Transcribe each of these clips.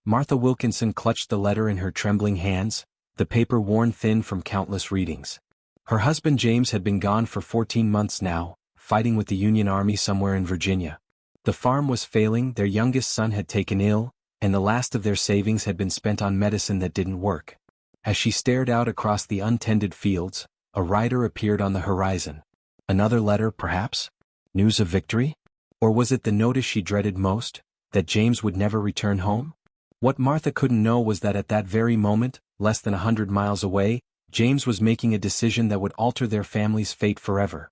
Martha Wilkinson clutched the letter in her trembling hands, the paper worn thin from countless readings. Her husband James had been gone for 14 months now, fighting with the Union Army somewhere in Virginia. The farm was failing, their youngest son had taken ill, and the last of their savings had been spent on medicine that didn't work. As she stared out across the untended fields, a rider appeared on the horizon. Another letter, perhaps? News of victory? Or was it the notice she dreaded most, that James would never return home? What Martha couldn't know was that at that very moment, less than 100 miles away, James was making a decision that would alter their family's fate forever.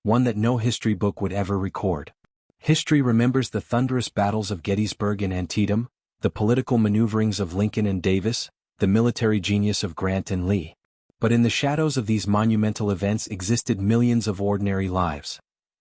One that no history book would ever record. History remembers the thunderous battles of Gettysburg and Antietam, the political maneuverings of Lincoln and Davis, the military genius of Grant and Lee. But in the shadows of these monumental events existed millions of ordinary lives.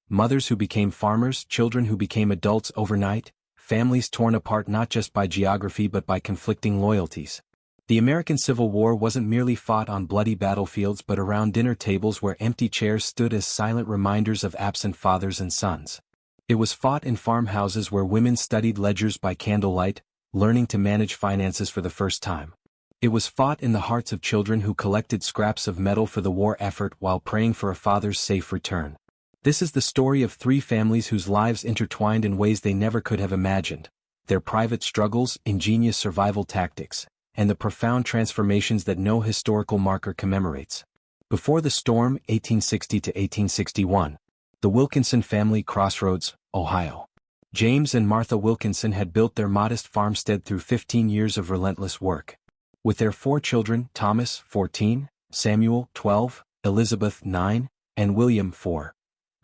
Mothers who became farmers, children who became adults overnight, families torn apart not just by geography but by conflicting loyalties. The American Civil War wasn't merely fought on bloody battlefields but around dinner tables where empty chairs stood as silent reminders of absent fathers and sons. It was fought in farmhouses where women studied ledgers by candlelight, learning to manage finances for the first time. It was fought in the hearts of children who collected scraps of metal for the war effort while praying for a father's safe return. This is the story of three families whose lives intertwined in ways they never could have imagined, their private struggles, ingenious survival tactics, and the profound transformations that no historical marker commemorates. Before the storm, 1860 to 1861, the Wilkinson family crossroads, Ohio. James and Martha Wilkinson had built their modest farmstead through 15 years of relentless work. With their 4 children, Thomas, 14, Samuel, 12, Elizabeth, 9, and William, 4.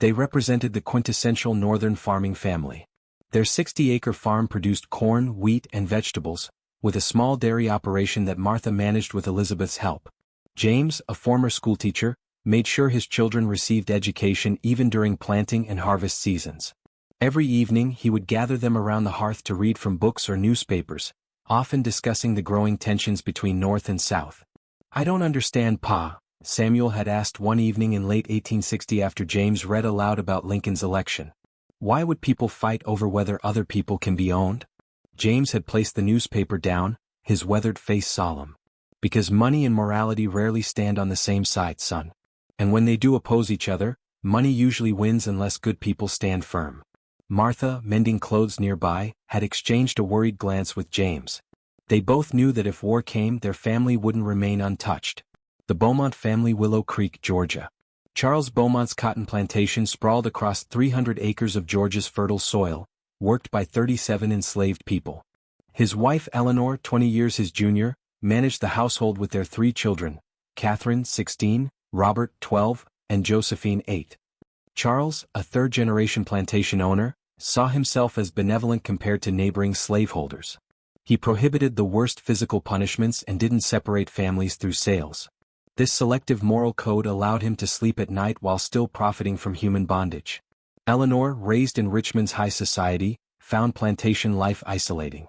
They represented the quintessential northern farming family. Their 60-acre farm produced corn, wheat, and vegetables, with a small dairy operation that Martha managed with Elizabeth's help. James, a former schoolteacher, made sure his children received education even during planting and harvest seasons. Every evening he would gather them around the hearth to read from books or newspapers, often discussing the growing tensions between North and South. "I don't understand, Pa," Samuel had asked one evening in late 1860 after James read aloud about Lincoln's election. "Why would people fight over whether other people can be owned?" James had placed the newspaper down, his weathered face solemn. "Because money and morality rarely stand on the same side, son. And when they do oppose each other, money usually wins unless good people stand firm." Martha, mending clothes nearby, had exchanged a worried glance with James. They both knew that if war came, their family wouldn't remain untouched. The Beaumont family, Willow Creek, Georgia. Charles Beaumont's cotton plantation sprawled across 300 acres of Georgia's fertile soil, worked by 37 enslaved people. His wife Eleanor, 20 years his junior, managed the household with their 3 children, Catherine, 16, Robert, 12, and Josephine, 8. Charles, a third-generation plantation owner, saw himself as benevolent compared to neighboring slaveholders. He prohibited the worst physical punishments and didn't separate families through sales. This selective moral code allowed him to sleep at night while still profiting from human bondage. Eleanor, raised in Richmond's high society, found plantation life isolating.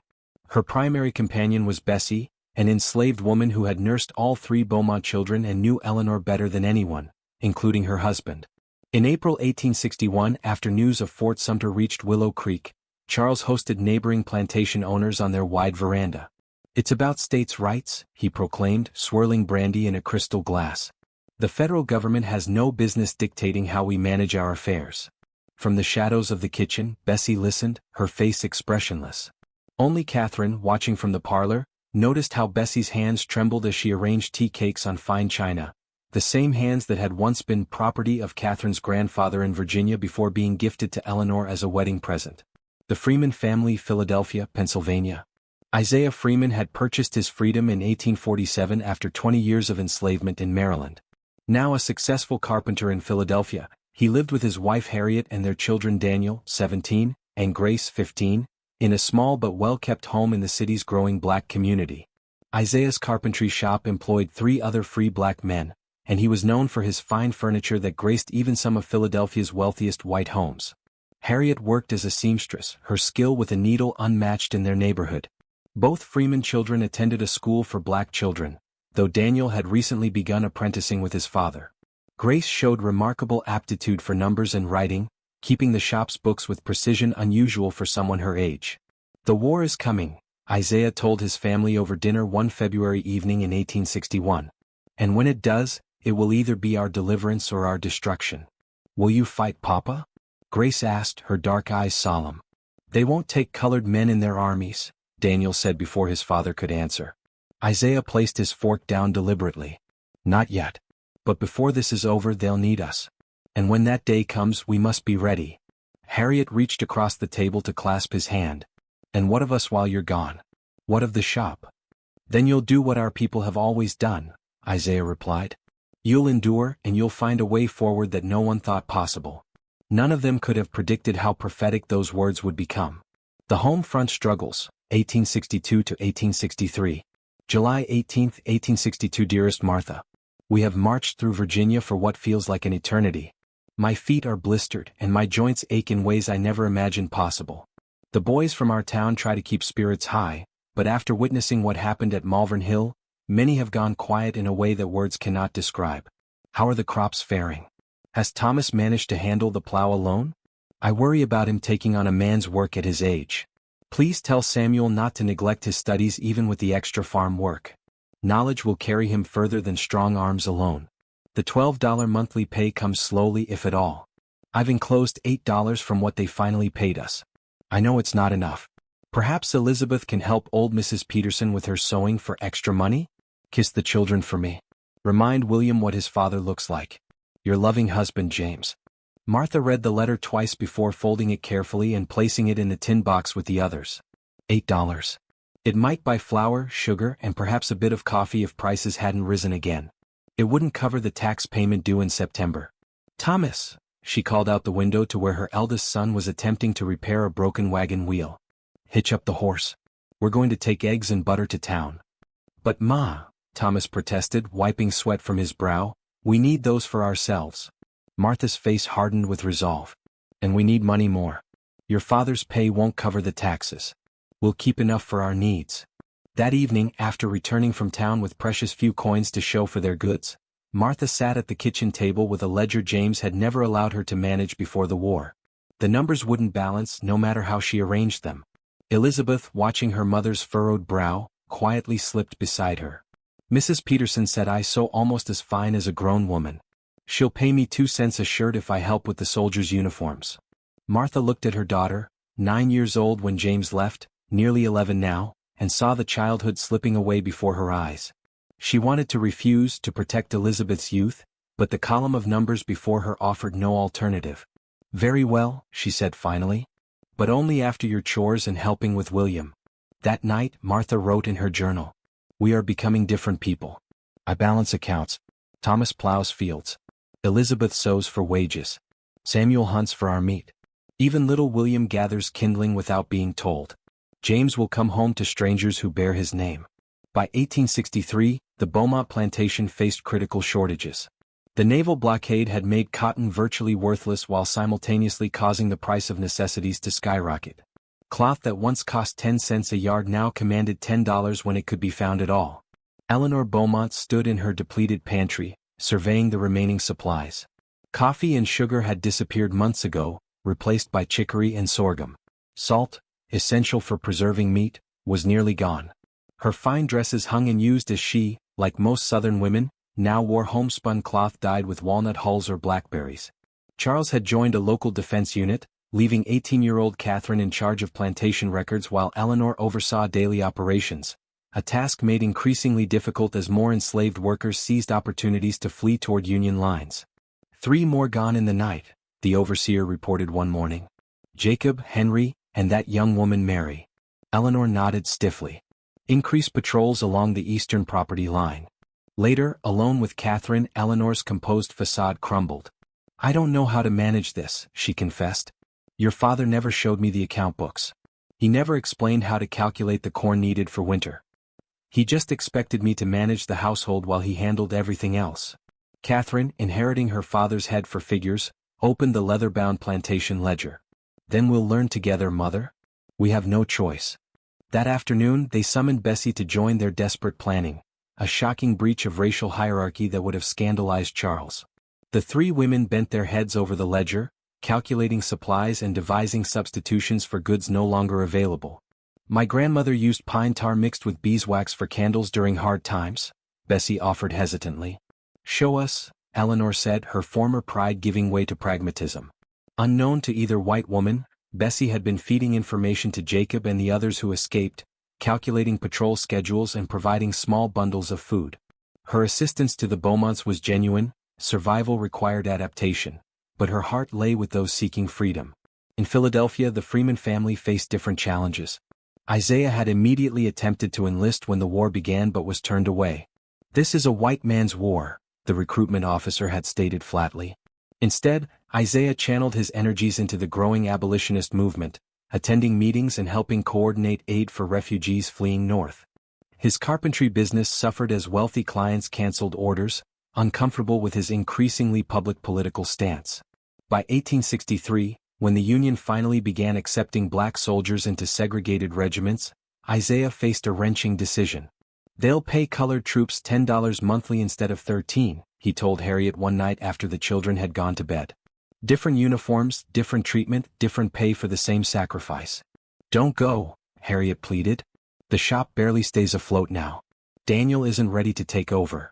Her primary companion was Bessie, an enslaved woman who had nursed all 3 Beaumont children and knew Eleanor better than anyone, including her husband. In April 1861, after news of Fort Sumter reached Willow Creek, Charles hosted neighboring plantation owners on their wide veranda. "It's about states' rights," he proclaimed, swirling brandy in a crystal glass. "The federal government has no business dictating how we manage our affairs." From the shadows of the kitchen, Bessie listened, her face expressionless. Only Catherine, watching from the parlor, noticed how Bessie's hands trembled as she arranged tea cakes on fine china, the same hands that had once been property of Catherine's grandfather in Virginia before being gifted to Eleanor as a wedding present. The Freeman family, Philadelphia, Pennsylvania. Isaiah Freeman had purchased his freedom in 1847 after 20 years of enslavement in Maryland. Now a successful carpenter in Philadelphia, he lived with his wife Harriet and their children Daniel, 17, and Grace, 15, in a small but well-kept home in the city's growing black community. Isaiah's carpentry shop employed 3 other free black men, and he was known for his fine furniture that graced even some of Philadelphia's wealthiest white homes. Harriet worked as a seamstress, her skill with a needle unmatched in their neighborhood. Both Freeman children attended a school for black children, though Daniel had recently begun apprenticing with his father. Grace showed remarkable aptitude for numbers and writing, keeping the shop's books with precision unusual for someone her age. "The war is coming," Isaiah told his family over dinner one February evening in 1861. And when it does, it will either be our deliverance or our destruction. Will you fight, Papa? Grace asked, her dark eyes solemn. They won't take colored men in their armies, Daniel said before his father could answer. Isaiah placed his fork down deliberately. Not yet. But before this is over, they'll need us. And when that day comes, we must be ready. Harriet reached across the table to clasp his hand. And what of us while you're gone? What of the shop? Then you'll do what our people have always done, Isaiah replied. You'll endure, and you'll find a way forward that no one thought possible. None of them could have predicted how prophetic those words would become. The Home Front Struggles, 1862 to 1863. July 18, 1862. Dearest Martha, we have marched through Virginia for what feels like an eternity. My feet are blistered and my joints ache in ways I never imagined possible. The boys from our town try to keep spirits high, but after witnessing what happened at Malvern Hill, many have gone quiet in a way that words cannot describe. How are the crops faring? Has Thomas managed to handle the plow alone? I worry about him taking on a man's work at his age. Please tell Samuel not to neglect his studies even with the extra farm work. Knowledge will carry him further than strong arms alone. The $12 monthly pay comes slowly if at all. I've enclosed $8 from what they finally paid us. I know it's not enough. Perhaps Elizabeth can help old Mrs. Peterson with her sewing for extra money? Kiss the children for me. Remind William what his father looks like. Your loving husband, James. Martha read the letter twice before folding it carefully and placing it in the tin box with the others. $8. It might buy flour, sugar, and perhaps a bit of coffee if prices hadn't risen again. It wouldn't cover the tax payment due in September. Thomas, she called out the window to where her eldest son was attempting to repair a broken wagon wheel. Hitch up the horse. We're going to take eggs and butter to town. But Ma, Thomas protested, wiping sweat from his brow, we need those for ourselves. Martha's face hardened with resolve. And we need money more. Your father's pay won't cover the taxes. We'll keep enough for our needs. That evening, after returning from town with precious few coins to show for their goods, Martha sat at the kitchen table with a ledger James had never allowed her to manage before the war. The numbers wouldn't balance no matter how she arranged them. Elizabeth, watching her mother's furrowed brow, quietly slipped beside her. Mrs. Peterson said I sew almost as fine as a grown woman. She'll pay me 2 cents a shirt if I help with the soldiers' uniforms. Martha looked at her daughter, 9 years old when James left, nearly 11 now, and saw the childhood slipping away before her eyes. She wanted to refuse to protect Elizabeth's youth, but the column of numbers before her offered no alternative. Very well, she said finally. But only after your chores and helping with William. That night, Martha wrote in her journal. We are becoming different people. I balance accounts. Thomas plows fields. Elizabeth sews for wages. Samuel hunts for our meat. Even little William gathers kindling without being told. James will come home to strangers who bear his name. By 1863, the Beaumont plantation faced critical shortages. The naval blockade had made cotton virtually worthless while simultaneously causing the price of necessities to skyrocket. Cloth that once cost 10 cents a yard now commanded $10 when it could be found at all. Eleanor Beaumont stood in her depleted pantry, surveying the remaining supplies. Coffee and sugar had disappeared months ago, replaced by chicory and sorghum. Salt, essential for preserving meat, was nearly gone. Her fine dresses hung and used as she, like most Southern women, now wore homespun cloth dyed with walnut hulls or blackberries. Charles had joined a local defense unit, leaving 18-year-old Catherine in charge of plantation records while Eleanor oversaw daily operations, a task made increasingly difficult as more enslaved workers seized opportunities to flee toward Union lines. 3 more gone in the night, the overseer reported one morning. Jacob, Henry, and that young woman Mary. Eleanor nodded stiffly. Increased patrols along the eastern property line. Later, alone with Catherine, Eleanor's composed facade crumbled. I don't know how to manage this, she confessed. Your father never showed me the account books. He never explained how to calculate the corn needed for winter. He just expected me to manage the household while he handled everything else. Catherine, inheriting her father's head for figures, opened the leather-bound plantation ledger. Then we'll learn together, Mother. We have no choice. That afternoon, they summoned Bessie to join their desperate planning, a shocking breach of racial hierarchy that would have scandalized Charles. The 3 women bent their heads over the ledger, calculating supplies and devising substitutions for goods no longer available. My grandmother used pine tar mixed with beeswax for candles during hard times, Bessie offered hesitantly. Show us, Eleanor said, her former pride giving way to pragmatism. Unknown to either white woman, Bessie had been feeding information to Jacob and the others who escaped, calculating patrol schedules and providing small bundles of food. Her assistance to the Beaumonts was genuine, survival required adaptation, but her heart lay with those seeking freedom. In Philadelphia, the Freeman family faced different challenges. Isaiah had immediately attempted to enlist when the war began but was turned away. This is a white man's war, the recruitment officer had stated flatly. Instead, Isaiah channeled his energies into the growing abolitionist movement, attending meetings and helping coordinate aid for refugees fleeing north. His carpentry business suffered as wealthy clients canceled orders, uncomfortable with his increasingly public political stance. By 1863, when the Union finally began accepting black soldiers into segregated regiments, Isaiah faced a wrenching decision. They'll pay colored troops $10 monthly instead of $13, he told Harriet one night after the children had gone to bed. Different uniforms, different treatment, different pay for the same sacrifice. Don't go, Harriet pleaded. The shop barely stays afloat now. Daniel isn't ready to take over.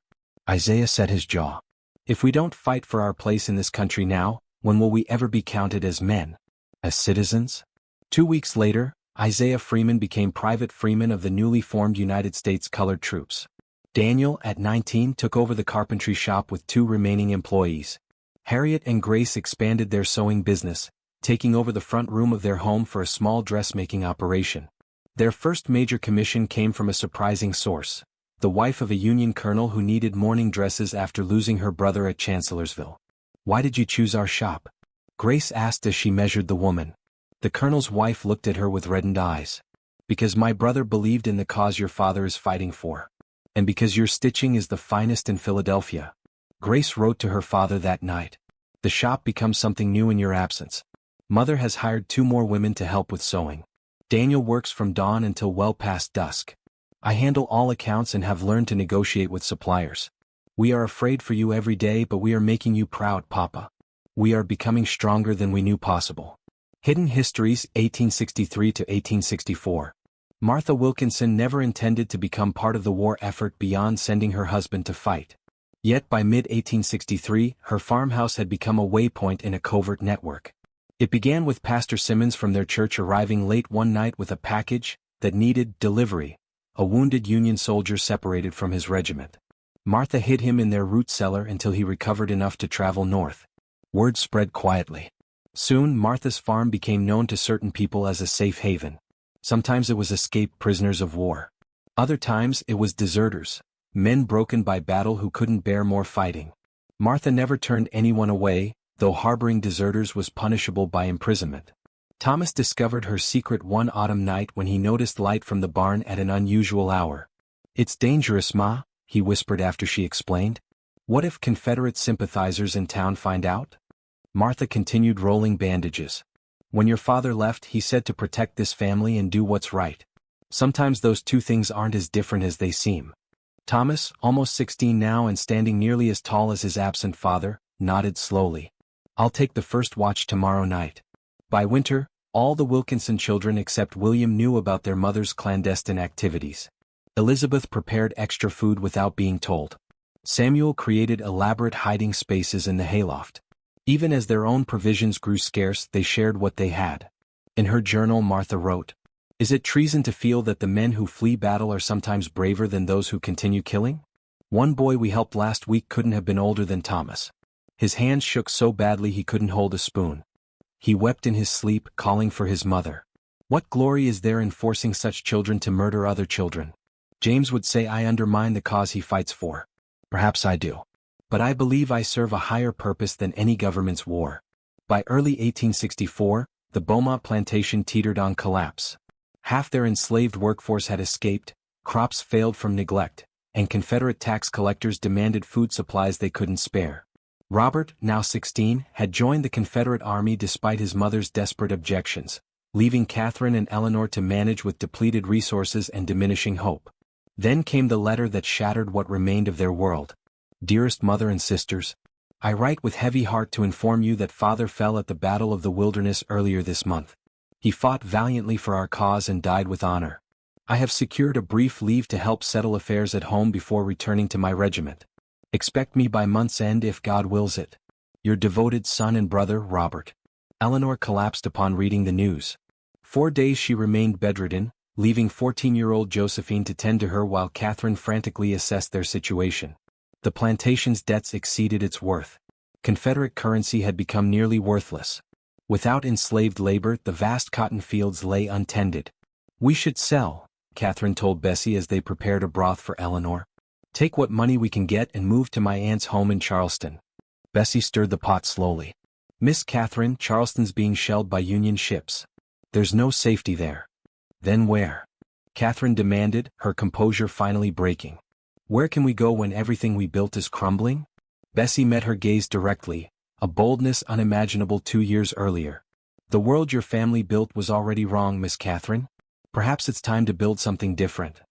Isaiah set his jaw. If we don't fight for our place in this country now, when will we ever be counted as men? As citizens? 2 weeks later, Isaiah Freeman became Private Freeman of the newly formed United States Colored Troops. Daniel, at 19, took over the carpentry shop with 2 remaining employees. Harriet and Grace expanded their sewing business, taking over the front room of their home for a small dressmaking operation. Their first major commission came from a surprising source, the wife of a Union colonel who needed mourning dresses after losing her brother at Chancellorsville. Why did you choose our shop? Grace asked as she measured the woman. The colonel's wife looked at her with reddened eyes. Because my brother believed in the cause your father is fighting for. And because your stitching is the finest in Philadelphia. Grace wrote to her father that night. The shop becomes something new in your absence. Mother has hired 2 more women to help with sewing. Daniel works from dawn until well past dusk. I handle all accounts and have learned to negotiate with suppliers. We are afraid for you every day, but we are making you proud, Papa. We are becoming stronger than we knew possible. Hidden Histories, 1863 to 1864. Martha Wilkinson never intended to become part of the war effort beyond sending her husband to fight. Yet by mid-1863, her farmhouse had become a waypoint in a covert network. It began with Pastor Simmons from their church arriving late one night with a package that needed delivery, a wounded Union soldier separated from his regiment. Martha hid him in their root cellar until he recovered enough to travel north. Word spread quietly. Soon Martha's farm became known to certain people as a safe haven. Sometimes it was escaped prisoners of war. Other times it was deserters, men broken by battle who couldn't bear more fighting. Martha never turned anyone away, though harboring deserters was punishable by imprisonment. Thomas discovered her secret one autumn night when he noticed light from the barn at an unusual hour. It's dangerous, Ma, he whispered after she explained. What if Confederate sympathizers in town find out? Martha continued rolling bandages. When your father left, he said to protect this family and do what's right. Sometimes those 2 things aren't as different as they seem. Thomas, almost 16 now and standing nearly as tall as his absent father, nodded slowly. I'll take the first watch tomorrow night. By winter, all the Wilkinson children except William knew about their mother's clandestine activities. Elizabeth prepared extra food without being told. Samuel created elaborate hiding spaces in the hayloft. Even as their own provisions grew scarce, they shared what they had. In her journal, Martha wrote, "Is it treason to feel that the men who flee battle are sometimes braver than those who continue killing? One boy we helped last week couldn't have been older than Thomas. His hands shook so badly he couldn't hold a spoon. He wept in his sleep, calling for his mother. What glory is there in forcing such children to murder other children? James would say I undermine the cause he fights for. Perhaps I do. But I believe I serve a higher purpose than any government's war." By early 1864, the Beaumont plantation teetered on collapse. Half their enslaved workforce had escaped, crops failed from neglect, and Confederate tax collectors demanded food supplies they couldn't spare. Robert, now 16, had joined the Confederate Army despite his mother's desperate objections, leaving Catherine and Eleanor to manage with depleted resources and diminishing hope. Then came the letter that shattered what remained of their world. Dearest mother and sisters, I write with heavy heart to inform you that Father fell at the Battle of the Wilderness earlier this month. He fought valiantly for our cause and died with honor. I have secured a brief leave to help settle affairs at home before returning to my regiment. Expect me by month's end if God wills it. Your devoted son and brother, Robert. Eleanor collapsed upon reading the news. 4 days she remained bedridden, leaving 14-year-old Josephine to tend to her while Catherine frantically assessed their situation. The plantation's debts exceeded its worth. Confederate currency had become nearly worthless. Without enslaved labor, the vast cotton fields lay untended. We should sell, Catherine told Bessie as they prepared a broth for Eleanor. Take what money we can get and move to my aunt's home in Charleston. Bessie stirred the pot slowly. Miss Catherine, Charleston's being shelled by Union ships. There's no safety there. Then where? Catherine demanded, her composure finally breaking. Where can we go when everything we built is crumbling? Bessie met her gaze directly, a boldness unimaginable 2 years earlier. The world your family built was already wrong, Miss Catherine. Perhaps it's time to build something different.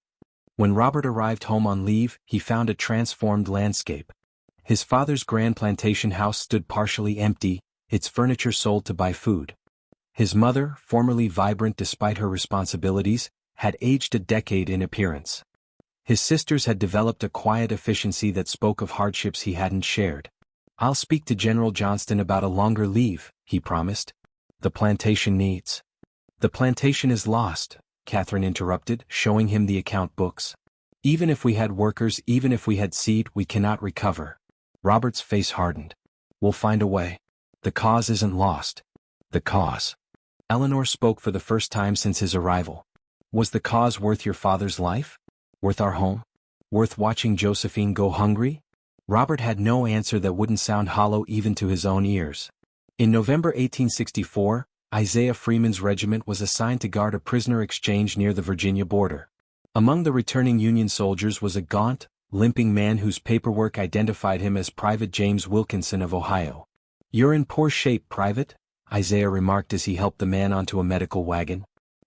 When Robert arrived home on leave, he found a transformed landscape. His father's grand plantation house stood partially empty, its furniture sold to buy food. His mother, formerly vibrant despite her responsibilities, had aged a decade in appearance. His sisters had developed a quiet efficiency that spoke of hardships he hadn't shared. I'll speak to General Johnston about a longer leave, he promised. The plantation needs. The plantation is lost, Catherine interrupted, showing him the account books. Even if we had workers, even if we had seed, we cannot recover. Robert's face hardened. We'll find a way. The cause isn't lost. The cause. Eleanor spoke for the first time since his arrival. Was the cause worth your father's life? Worth our home? Worth watching Josephine go hungry? Robert had no answer that wouldn't sound hollow even to his own ears. In November 1864, Isaiah Freeman's regiment was assigned to guard a prisoner exchange near the Virginia border. Among the returning Union soldiers was a gaunt, limping man whose paperwork identified him as Private James Wilkinson of Ohio. You're in poor shape, Private, Isaiah remarked as he helped the man onto a medical wagon.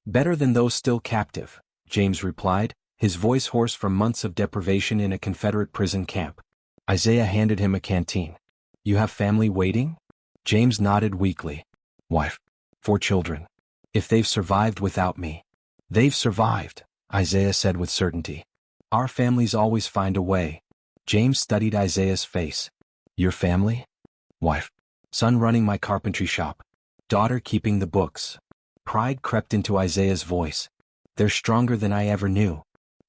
Better than those still captive, James replied, his voice hoarse from months of deprivation in a Confederate prison camp. Isaiah handed him a canteen. You have family waiting? James nodded weakly. Wife. 4 children. If they've survived without me. They've survived, Isaiah said with certainty. Our families always find a way. James studied Isaiah's face. Your family? Wife. Son running my carpentry shop. Daughter keeping the books. Pride crept into Isaiah's voice. They're stronger than I ever knew.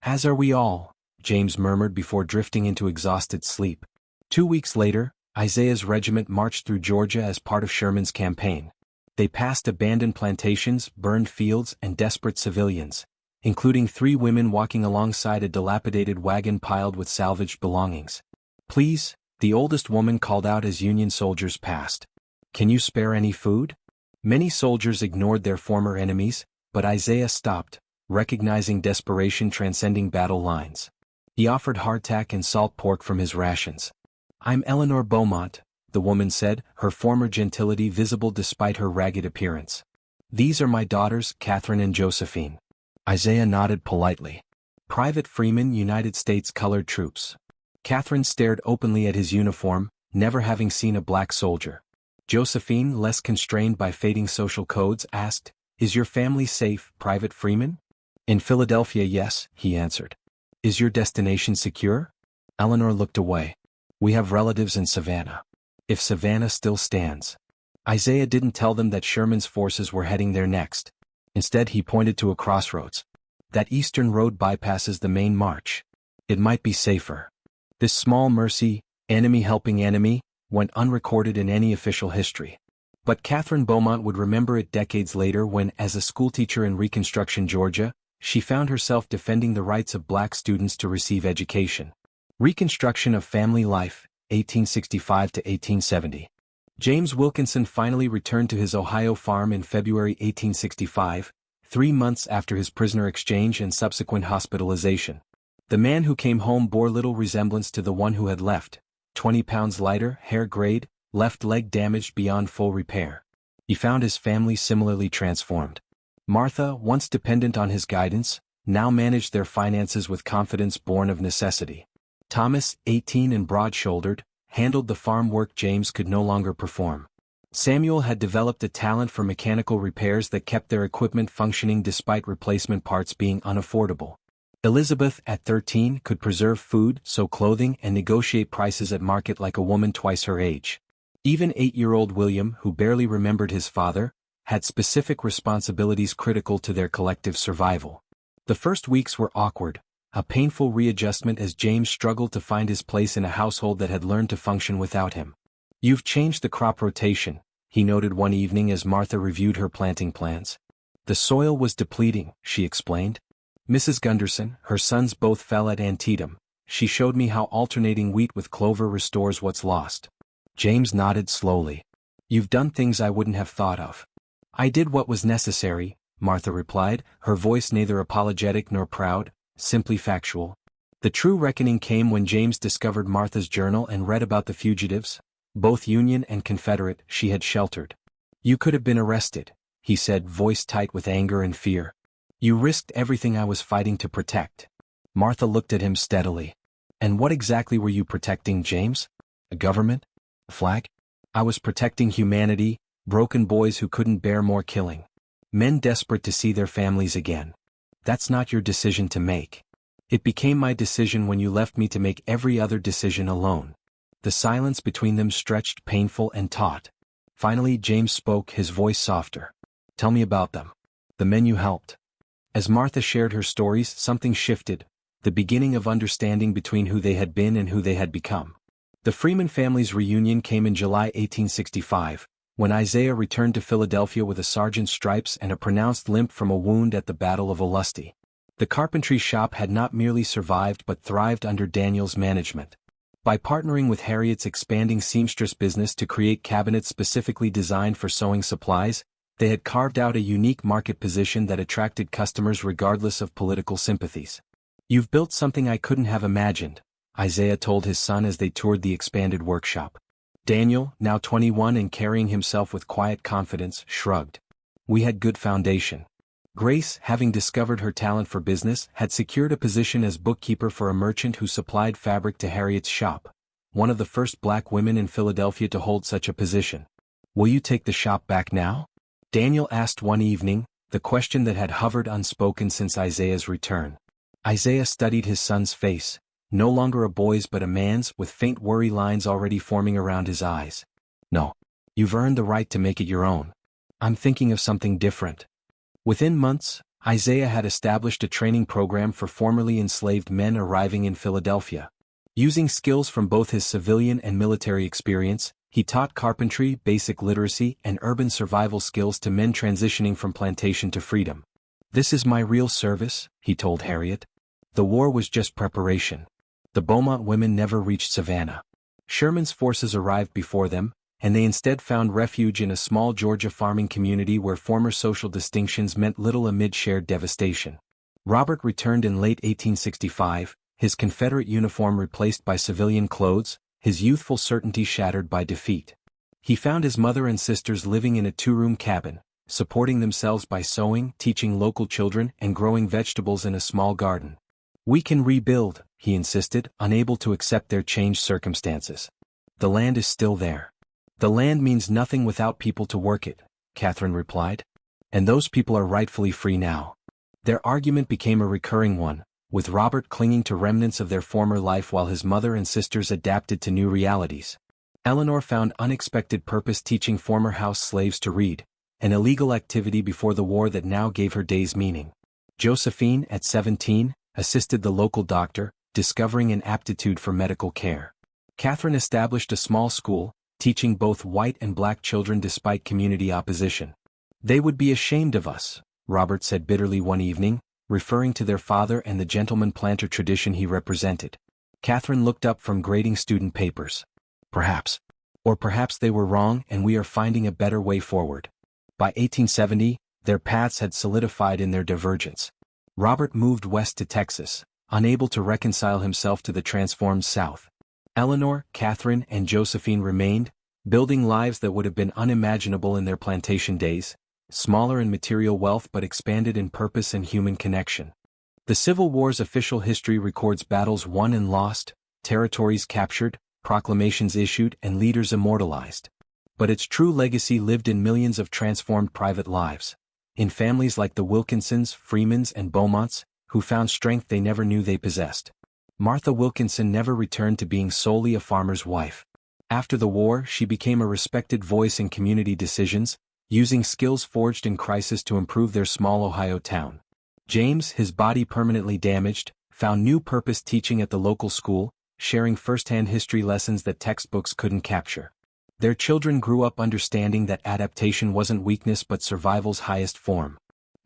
As are we all, James murmured before drifting into exhausted sleep. 2 weeks later, Isaiah's regiment marched through Georgia as part of Sherman's campaign. They passed abandoned plantations, burned fields, and desperate civilians, including 3 women walking alongside a dilapidated wagon piled with salvaged belongings. Please, the oldest woman called out as Union soldiers passed. Can you spare any food? Many soldiers ignored their former enemies, but Isaiah stopped, recognizing desperation transcending battle lines. He offered hardtack and salt pork from his rations. I'm Eleanor Beaumont, the woman said, her former gentility visible despite her ragged appearance. These are my daughters, Catherine and Josephine. Isaiah nodded politely. Private Freeman, United States Colored Troops. Catherine stared openly at his uniform, never having seen a black soldier. Josephine, less constrained by fading social codes, asked, Is your family safe, Private Freeman? In Philadelphia, yes, he answered. Is your destination secure? Eleanor looked away. We have relatives in Savannah. If Savannah still stands. Isaiah didn't tell them that Sherman's forces were heading there next. Instead, he pointed to a crossroads. That eastern road bypasses the main march. It might be safer. This small mercy, enemy helping enemy, went unrecorded in any official history. But Catherine Beaumont would remember it decades later when, as a schoolteacher in Reconstruction, Georgia, she found herself defending the rights of black students to receive education. Reconstruction of Family Life, 1865 to 1870. James Wilkinson finally returned to his Ohio farm in February 1865, 3 months after his prisoner exchange and subsequent hospitalization. The man who came home bore little resemblance to the one who had left, 20 pounds lighter, hair grayed, left leg damaged beyond full repair. He found his family similarly transformed. Martha, once dependent on his guidance, now managed their finances with confidence born of necessity. Thomas, 18 and broad-shouldered, handled the farm work James could no longer perform. Samuel had developed a talent for mechanical repairs that kept their equipment functioning despite replacement parts being unaffordable. Elizabeth, at 13, could preserve food, sew clothing, and negotiate prices at market like a woman twice her age. Even 8-year-old William, who barely remembered his father, had specific responsibilities critical to their collective survival. The first weeks were awkward, a painful readjustment as James struggled to find his place in a household that had learned to function without him. "You've changed the crop rotation," he noted one evening as Martha reviewed her planting plans. "The soil was depleting," she explained. "Mrs. Gunderson, her sons both fell at Antietam. She showed me how alternating wheat with clover restores what's lost." James nodded slowly. "You've done things I wouldn't have thought of." "I did what was necessary," Martha replied, her voice neither apologetic nor proud, simply factual. The true reckoning came when James discovered Martha's journal and read about the fugitives, both Union and Confederate, she had sheltered. "You could have been arrested," he said, voice tight with anger and fear. "You risked everything I was fighting to protect." Martha looked at him steadily. "And what exactly were you protecting, James? A government? A flag?" "I was protecting humanity, broken boys who couldn't bear more killing. Men desperate to see their families again. That's not your decision to make. It became my decision when you left me to make every other decision alone." The silence between them stretched, painful and taut. Finally James spoke, his voice softer. "Tell me about them. The men you helped." As Martha shared her stories, something shifted, the beginning of understanding between who they had been and who they had become. The Freeman family's reunion came in July 1865, when Isaiah returned to Philadelphia with a sergeant's stripes and a pronounced limp from a wound at the Battle of Olustee. The carpentry shop had not merely survived but thrived under Daniel's management. By partnering with Harriet's expanding seamstress business to create cabinets specifically designed for sewing supplies, they had carved out a unique market position that attracted customers regardless of political sympathies. "You've built something I couldn't have imagined," Isaiah told his son as they toured the expanded workshop. Daniel, now 21 and carrying himself with quiet confidence, shrugged. "We had good foundation." Grace, having discovered her talent for business, had secured a position as bookkeeper for a merchant who supplied fabric to Harriet's shop, one of the first black women in Philadelphia to hold such a position. "Will you take the shop back now?" Daniel asked one evening, the question that had hovered unspoken since Isaiah's return. Isaiah studied his son's face, no longer a boy's but a man's, with faint worry lines already forming around his eyes. "No. You've earned the right to make it your own. I'm thinking of something different." Within months, Isaiah had established a training program for formerly enslaved men arriving in Philadelphia. Using skills from both his civilian and military experience, he taught carpentry, basic literacy, and urban survival skills to men transitioning from plantation to freedom. "This is my real service," he told Harriet. "The war was just preparation. The Beaumont women never reached Savannah. Sherman's forces arrived before them, and they instead found refuge in a small Georgia farming community where former social distinctions meant little amid shared devastation." Robert returned in late 1865, his Confederate uniform replaced by civilian clothes, his youthful certainty shattered by defeat. He found his mother and sisters living in a 2-room cabin, supporting themselves by sewing, teaching local children, and growing vegetables in a small garden. "We can rebuild," he insisted, unable to accept their changed circumstances. "The land is still there." "The land means nothing without people to work it," Catherine replied. "And those people are rightfully free now." Their argument became a recurring one, with Robert clinging to remnants of their former life while his mother and sisters adapted to new realities. Eleanor found unexpected purpose teaching former house slaves to read, an illegal activity before the war that now gave her days meaning. Josephine, at 17, assisted the local doctor, discovering an aptitude for medical care. Catherine established a small school, teaching both white and black children despite community opposition. "They would be ashamed of us," Robert said bitterly one evening, referring to their father and the gentleman planter tradition he represented. Catherine looked up from grading student papers. "Perhaps. Or perhaps they were wrong and we are finding a better way forward." By 1870, their paths had solidified in their divergence. Robert moved west to Texas, unable to reconcile himself to the transformed South. Eleanor, Catherine, and Josephine remained, building lives that would have been unimaginable in their plantation days, smaller in material wealth but expanded in purpose and human connection. The Civil War's official history records battles won and lost, territories captured, proclamations issued, and leaders immortalized. But its true legacy lived in millions of transformed private lives. In families like the Wilkinsons, Freemans, and Beaumonts, who found strength they never knew they possessed. Martha Wilkinson never returned to being solely a farmer's wife. After the war, she became a respected voice in community decisions, using skills forged in crisis to improve their small Ohio town. James, his body permanently damaged, found new purpose teaching at the local school, sharing first-hand history lessons that textbooks couldn't capture. Their children grew up understanding that adaptation wasn't weakness but survival's highest form.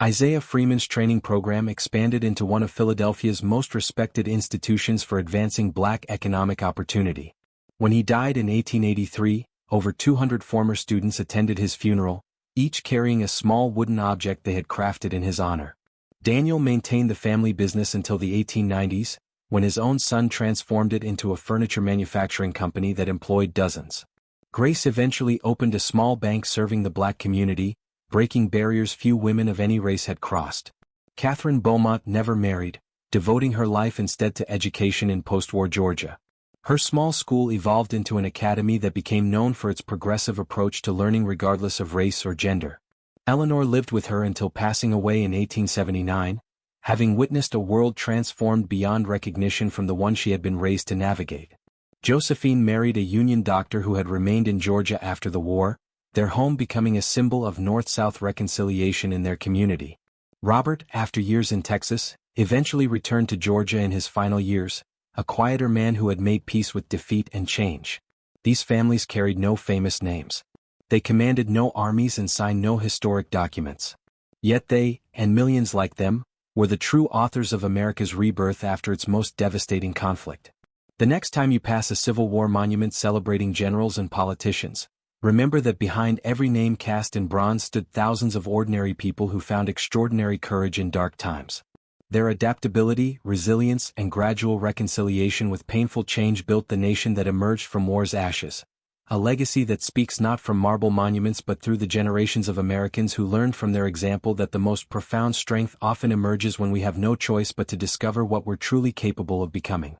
Isaiah Freeman's training program expanded into one of Philadelphia's most respected institutions for advancing Black economic opportunity. When he died in 1883, over 200 former students attended his funeral, each carrying a small wooden object they had crafted in his honor. Daniel maintained the family business until the 1890s, when his own son transformed it into a furniture manufacturing company that employed dozens. Grace eventually opened a small bank serving the Black community, breaking barriers few women of any race had crossed. Catherine Beaumont never married, devoting her life instead to education in post-war Georgia. Her small school evolved into an academy that became known for its progressive approach to learning regardless of race or gender. Eleanor lived with her until passing away in 1879, having witnessed a world transformed beyond recognition from the one she had been raised to navigate. Josephine married a Union doctor who had remained in Georgia after the war, their home becoming a symbol of North-South reconciliation in their community. Robert, after years in Texas, eventually returned to Georgia in his final years, a quieter man who had made peace with defeat and change. These families carried no famous names. They commanded no armies and signed no historic documents. Yet they, and millions like them, were the true authors of America's rebirth after its most devastating conflict. The next time you pass a Civil War monument celebrating generals and politicians, remember that behind every name cast in bronze stood thousands of ordinary people who found extraordinary courage in dark times. Their adaptability, resilience, and gradual reconciliation with painful change built the nation that emerged from war's ashes. A legacy that speaks not from marble monuments but through the generations of Americans who learned from their example that the most profound strength often emerges when we have no choice but to discover what we're truly capable of becoming.